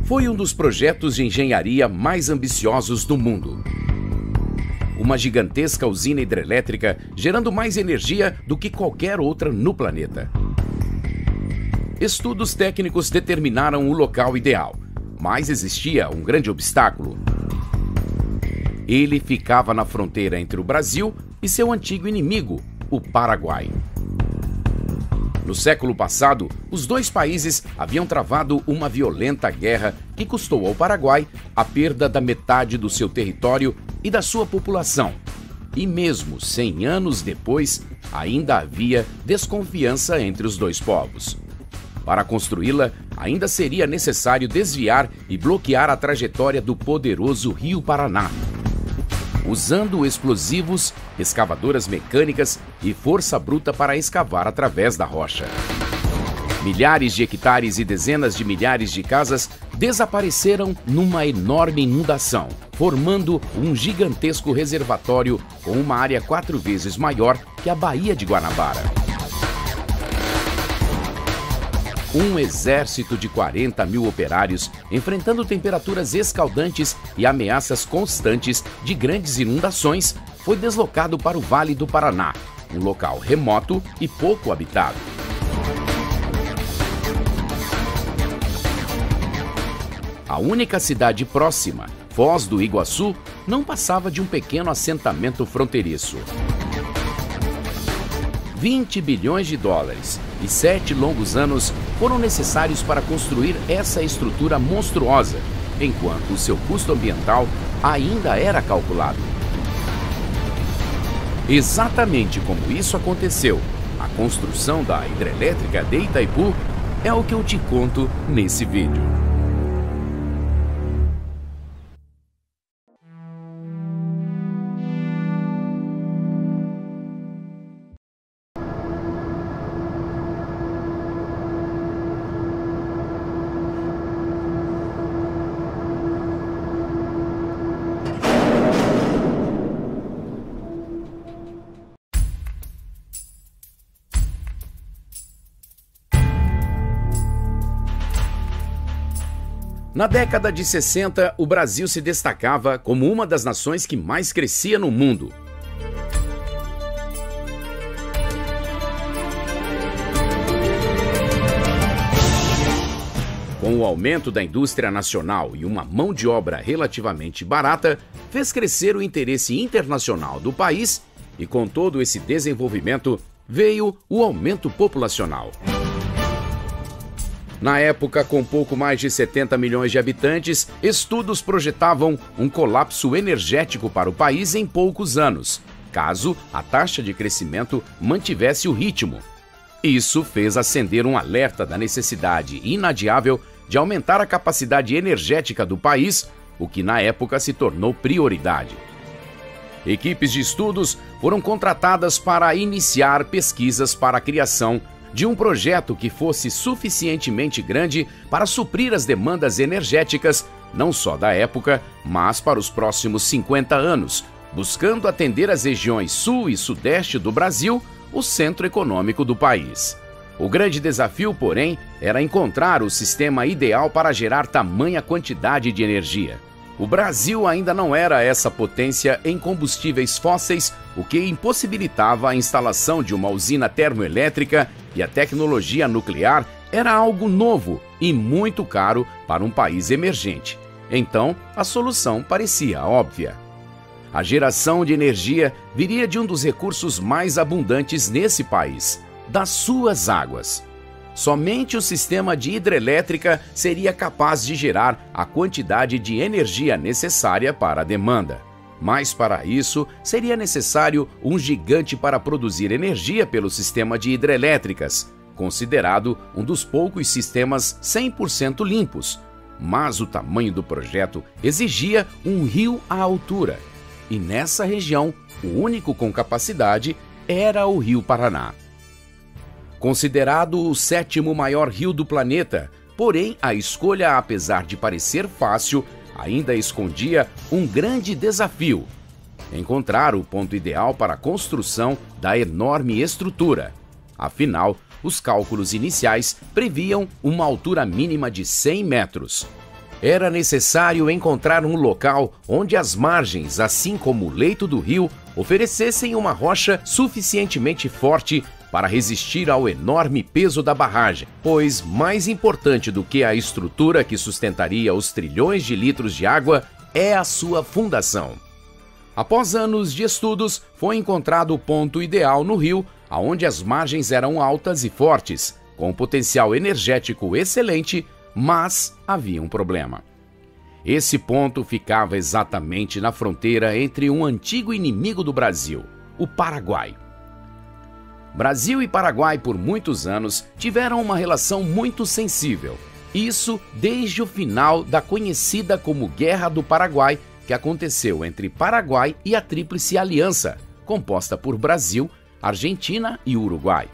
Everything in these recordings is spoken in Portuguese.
foi um dos projetos de engenharia mais ambiciosos do mundo. Uma gigantesca usina hidrelétrica gerando mais energia do que qualquer outra no planeta. Estudos técnicos determinaram o local ideal, mas existia um grande obstáculo. Ele ficava na fronteira entre o Brasil e seu antigo inimigo, o Paraguai. No século passado, os dois países haviam travado uma violenta guerra que custou ao Paraguai a perda da metade do seu território e da sua população. E mesmo 100 anos depois, ainda havia desconfiança entre os dois povos. Para construí-la, ainda seria necessário desviar e bloquear a trajetória do poderoso Rio Paraná, usando explosivos, escavadoras mecânicas e força bruta para escavar através da rocha. Milhares de hectares e dezenas de milhares de casas desapareceram numa enorme inundação, formando um gigantesco reservatório com uma área 4 vezes maior que a Baía de Guanabara. Um exército de 40 mil operários enfrentando temperaturas escaldantes e ameaças constantes de grandes inundações foi deslocado para o Vale do Paraná, um local remoto e pouco habitado. A única cidade próxima, Foz do Iguaçu, não passava de um pequeno assentamento fronteiriço. 20 bilhões de dólares e 7 longos anos foram necessários para construir essa estrutura monstruosa, enquanto o seu custo ambiental ainda era calculado. Exatamente como isso aconteceu, a construção da hidrelétrica de Itaipu é o que eu te conto nesse vídeo. Na década de 60, o Brasil se destacava como uma das nações que mais crescia no mundo. Com o aumento da indústria nacional e uma mão de obra relativamente barata, fez crescer o interesse internacional do país e, com todo esse desenvolvimento, veio o aumento populacional. Na época, com pouco mais de 70 milhões de habitantes, estudos projetavam um colapso energético para o país em poucos anos, caso a taxa de crescimento mantivesse o ritmo. Isso fez acender um alerta da necessidade inadiável de aumentar a capacidade energética do país, o que na época se tornou prioridade. Equipes de estudos foram contratadas para iniciar pesquisas para a criação de um projeto que fosse suficientemente grande para suprir as demandas energéticas, não só da época, mas para os próximos 50 anos, buscando atender as regiões sul e sudeste do Brasil, o centro econômico do país. O grande desafio, porém, era encontrar o sistema ideal para gerar tamanha quantidade de energia. O Brasil ainda não era essa potência em combustíveis fósseis, o que impossibilitava a instalação de uma usina termoelétrica, e a tecnologia nuclear era algo novo e muito caro para um país emergente. Então, a solução parecia óbvia. A geração de energia viria de um dos recursos mais abundantes nesse país, das suas águas. Somente o sistema de hidrelétrica seria capaz de gerar a quantidade de energia necessária para a demanda. Mas para isso, seria necessário um gigante para produzir energia pelo sistema de hidrelétricas, considerado um dos poucos sistemas 100% limpos. Mas o tamanho do projeto exigia um rio à altura. E nessa região, o único com capacidade era o Rio Paraná. Considerado o 7º maior rio do planeta, porém a escolha, apesar de parecer fácil, ainda escondia um grande desafio: encontrar o ponto ideal para a construção da enorme estrutura. Afinal, os cálculos iniciais previam uma altura mínima de 100 metros. era necessário encontrar um local onde as margens, assim como o leito do rio, oferecessem uma rocha suficientemente forte para resistir ao enorme peso da barragem, pois mais importante do que a estrutura que sustentaria os trilhões de litros de água é a sua fundação. Após anos de estudos, foi encontrado o ponto ideal no rio, onde as margens eram altas e fortes, com potencial energético excelente, mas havia um problema. Esse ponto ficava exatamente na fronteira entre um antigo inimigo do Brasil, o Paraguai. Brasil e Paraguai, por muitos anos, tiveram uma relação muito sensível. Isso desde o final da conhecida como Guerra do Paraguai, que aconteceu entre Paraguai e a Tríplice Aliança, composta por Brasil, Argentina e Uruguai.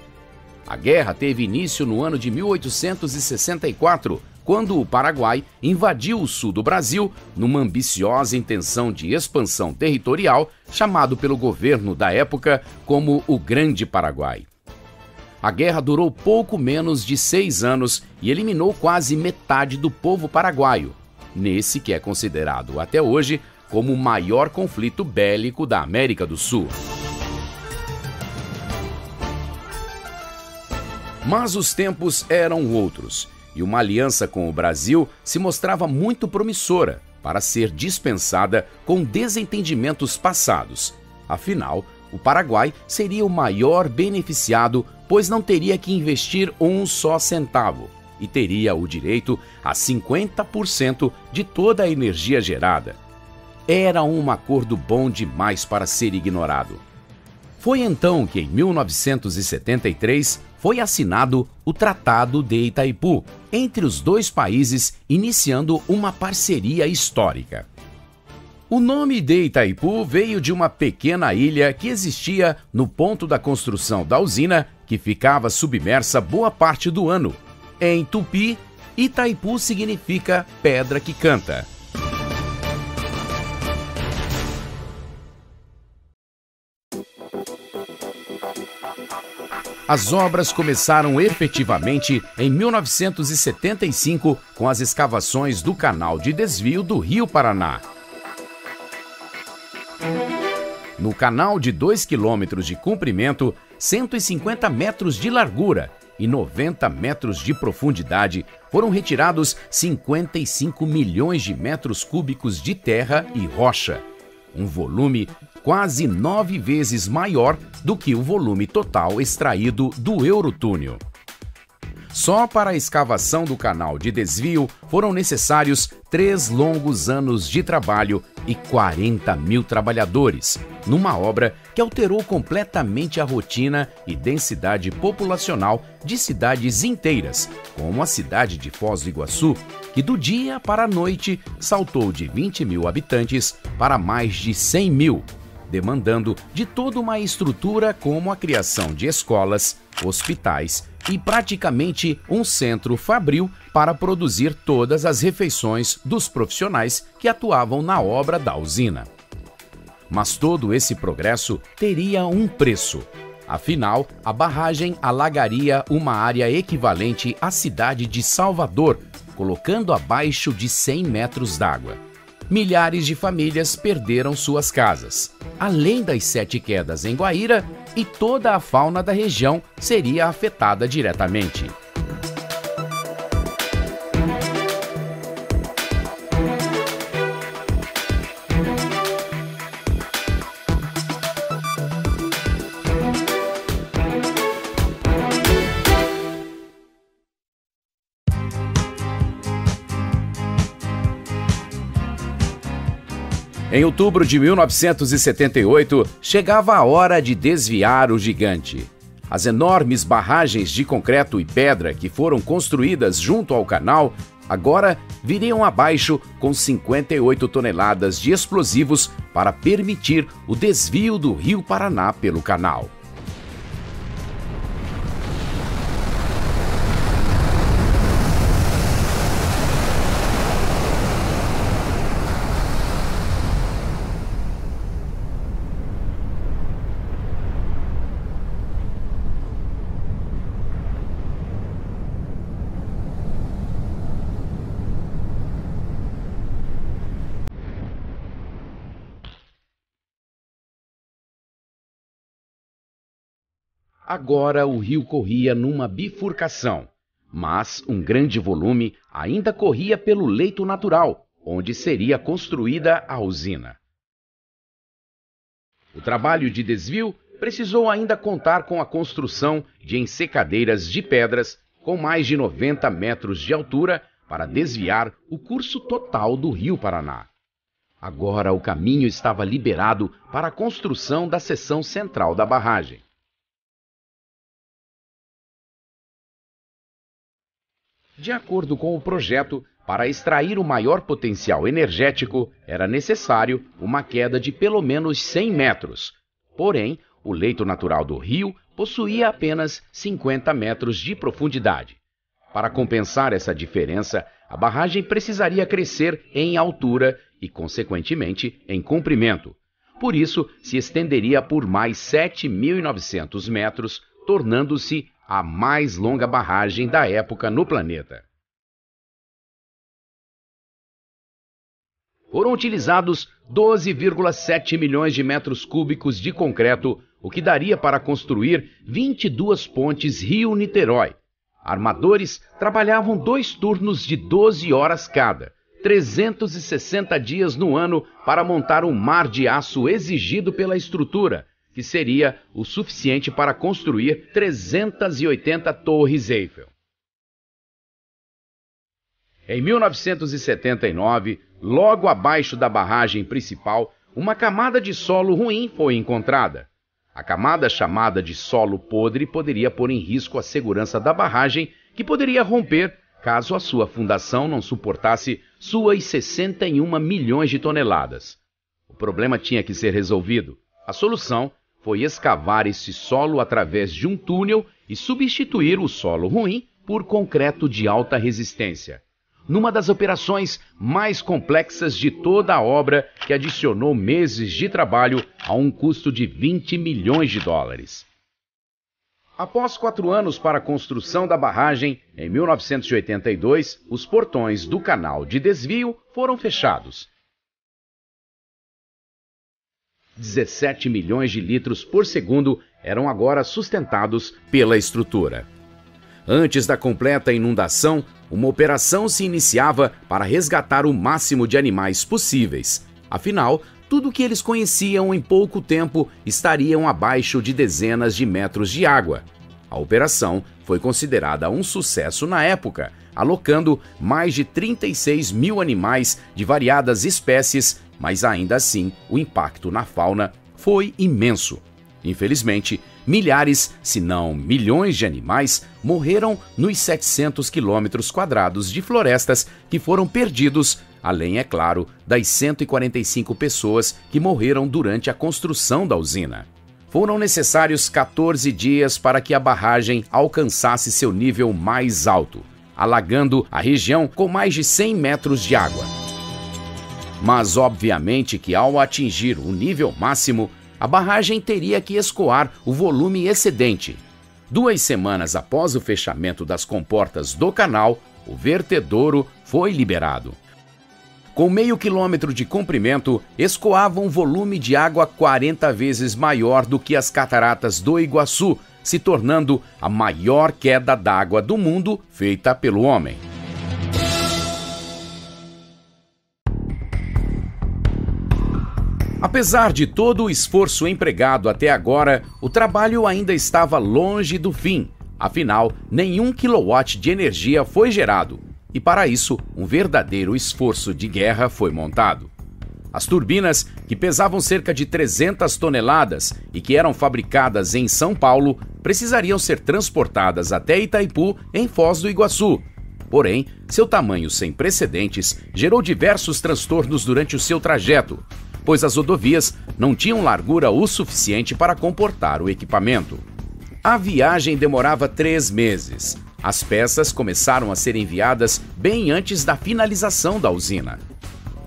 A guerra teve início no ano de 1864, quando o Paraguai invadiu o sul do Brasil numa ambiciosa intenção de expansão territorial, chamado pelo governo da época como o Grande Paraguai. A guerra durou pouco menos de 6 anos e eliminou quase metade do povo paraguaio, nesse que é considerado até hoje como o maior conflito bélico da América do Sul. Mas os tempos eram outros, e uma aliança com o Brasil se mostrava muito promissora para ser dispensada com desentendimentos passados. Afinal, o Paraguai seria o maior beneficiado, pois não teria que investir um só centavo e teria o direito a 50% de toda a energia gerada. Era um acordo bom demais para ser ignorado. Foi então que, em 1973, foi assinado o Tratado de Itaipu, entre os dois países, iniciando uma parceria histórica. O nome de Itaipu veio de uma pequena ilha que existia no ponto da construção da usina, que ficava submersa boa parte do ano. Em Tupi, Itaipu significa pedra que canta. As obras começaram efetivamente em 1975 com as escavações do canal de desvio do Rio Paraná. No canal de 2 quilômetros de comprimento, 150 metros de largura e 90 metros de profundidade, foram retirados 55 milhões de metros cúbicos de terra e rocha, um volume quase 9 vezes maior do que o volume total extraído do Eurotúnel. Só para a escavação do canal de desvio foram necessários 3 longos anos de trabalho e 40 mil trabalhadores, numa obra que alterou completamente a rotina e densidade populacional de cidades inteiras, como a cidade de Foz do Iguaçu, que do dia para a noite saltou de 20 mil habitantes para mais de 100 mil, demandando de toda uma estrutura como a criação de escolas, hospitais e praticamente um centro fabril para produzir todas as refeições dos profissionais que atuavam na obra da usina. Mas todo esse progresso teria um preço. Afinal, a barragem alagaria uma área equivalente à cidade de Salvador, colocando abaixo de 100 metros d'água. Milhares de famílias perderam suas casas. Além das 7 quedas em Guaíra, e toda a fauna da região seria afetada diretamente. Em outubro de 1978, chegava a hora de desviar o gigante. As enormes barragens de concreto e pedra que foram construídas junto ao canal agora viriam abaixo com 58 toneladas de explosivos para permitir o desvio do Rio Paraná pelo canal. Agora o rio corria numa bifurcação, mas um grande volume ainda corria pelo leito natural, onde seria construída a usina. O trabalho de desvio precisou ainda contar com a construção de ensecadeiras de pedras com mais de 90 metros de altura para desviar o curso total do Rio Paraná. Agora o caminho estava liberado para a construção da seção central da barragem. De acordo com o projeto, para extrair o maior potencial energético, era necessário uma queda de pelo menos 100 metros. Porém, o leito natural do rio possuía apenas 50 metros de profundidade. Para compensar essa diferença, a barragem precisaria crescer em altura e, consequentemente, em comprimento. Por isso, se estenderia por mais 7.900 metros, tornando-se a mais longa barragem da época no planeta. Foram utilizados 12,7 milhões de metros cúbicos de concreto, o que daria para construir 22 pontes Rio-Niterói. Armadores trabalhavam 2 turnos de 12 horas cada, 360 dias no ano para montar um mar de aço exigido pela estrutura, que seria o suficiente para construir 380 torres Eiffel. Em 1979, logo abaixo da barragem principal, uma camada de solo ruim foi encontrada. A camada chamada de solo podre poderia pôr em risco a segurança da barragem, que poderia romper caso a sua fundação não suportasse suas 61 milhões de toneladas. O problema tinha que ser resolvido. A solução foi escavar esse solo através de um túnel e substituir o solo ruim por concreto de alta resistência. Numa das operações mais complexas de toda a obra, que adicionou meses de trabalho a um custo de 20 milhões de dólares. Após 4 anos para a construção da barragem, em 1982, os portões do canal de desvio foram fechados. 17 milhões de litros por segundo eram agora sustentados pela estrutura. Antes da completa inundação, uma operação se iniciava para resgatar o máximo de animais possíveis. Afinal, tudo o que eles conheciam em pouco tempo estariam abaixo de dezenas de metros de água. A operação foi considerada um sucesso na época, alocando mais de 36 mil animais de variadas espécies, mas ainda assim o impacto na fauna foi imenso. Infelizmente, milhares, se não milhões de animais morreram nos 700 quilômetros quadrados de florestas que foram perdidos, além, é claro, das 145 pessoas que morreram durante a construção da usina. Foram necessários 14 dias para que a barragem alcançasse seu nível mais alto, alagando a região com mais de 100 metros de água. Mas, obviamente, que ao atingir o nível máximo, a barragem teria que escoar o volume excedente. 2 semanas após o fechamento das comportas do canal, o vertedouro foi liberado. Com meio quilômetro de comprimento, escoava um volume de água 40 vezes maior do que as cataratas do Iguaçu, se tornando a maior queda d'água do mundo feita pelo homem. Apesar de todo o esforço empregado até agora, o trabalho ainda estava longe do fim. Afinal, nenhum quilowatt de energia foi gerado. E para isso, um verdadeiro esforço de guerra foi montado. As turbinas, que pesavam cerca de 300 toneladas e que eram fabricadas em São Paulo, precisariam ser transportadas até Itaipu, em Foz do Iguaçu. Porém, seu tamanho sem precedentes gerou diversos transtornos durante o seu trajeto, pois as rodovias não tinham largura o suficiente para comportar o equipamento. A viagem demorava 3 meses. As peças começaram a ser enviadas bem antes da finalização da usina.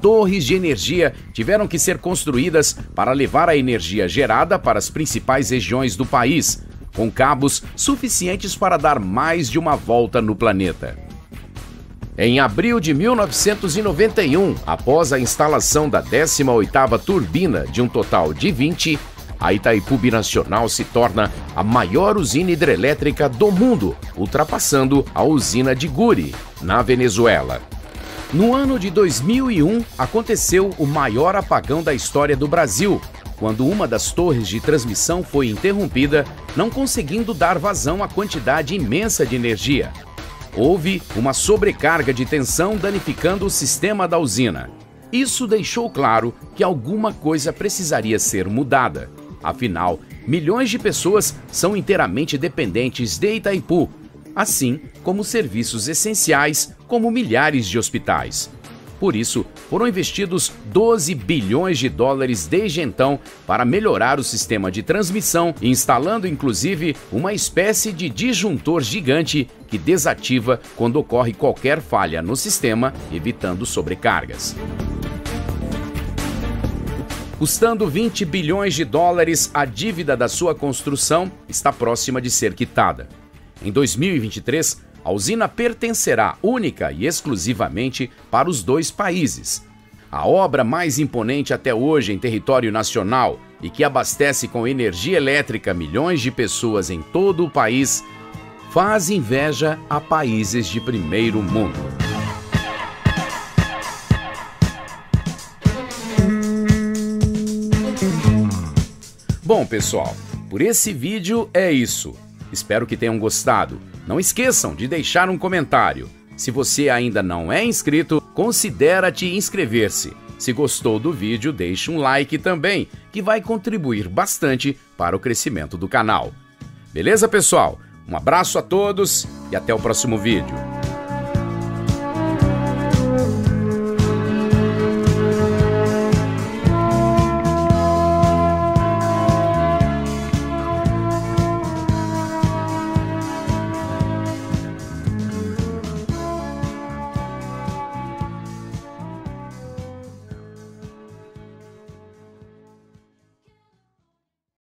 Torres de energia tiveram que ser construídas para levar a energia gerada para as principais regiões do país, com cabos suficientes para dar mais de uma volta no planeta. Em abril de 1991, após a instalação da 18ª turbina de um total de 20, a Itaipu Binacional se torna a maior usina hidrelétrica do mundo, ultrapassando a usina de Guri, na Venezuela. No ano de 2001, aconteceu o maior apagão da história do Brasil, quando uma das torres de transmissão foi interrompida, não conseguindo dar vazão à quantidade imensa de energia. Houve uma sobrecarga de tensão danificando o sistema da usina. Isso deixou claro que alguma coisa precisaria ser mudada. Afinal, milhões de pessoas são inteiramente dependentes de Itaipu, assim como serviços essenciais, como milhares de hospitais. Por isso, foram investidos 12 bilhões de dólares desde então para melhorar o sistema de transmissão, instalando inclusive uma espécie de disjuntor gigante que desativa quando ocorre qualquer falha no sistema, evitando sobrecargas. Custando 20 bilhões de dólares, a dívida da sua construção está próxima de ser quitada. Em 2023, a usina pertencerá única e exclusivamente para os dois países. A obra mais imponente até hoje em território nacional e que abastece com energia elétrica milhões de pessoas em todo o país, faz inveja a países de primeiro mundo. Bom, pessoal, por esse vídeo é isso. Espero que tenham gostado. Não esqueçam de deixar um comentário. Se você ainda não é inscrito, considere-te inscrever-se. Se gostou do vídeo, deixe um like também, que vai contribuir bastante para o crescimento do canal. Beleza, pessoal? Um abraço a todos e até o próximo vídeo.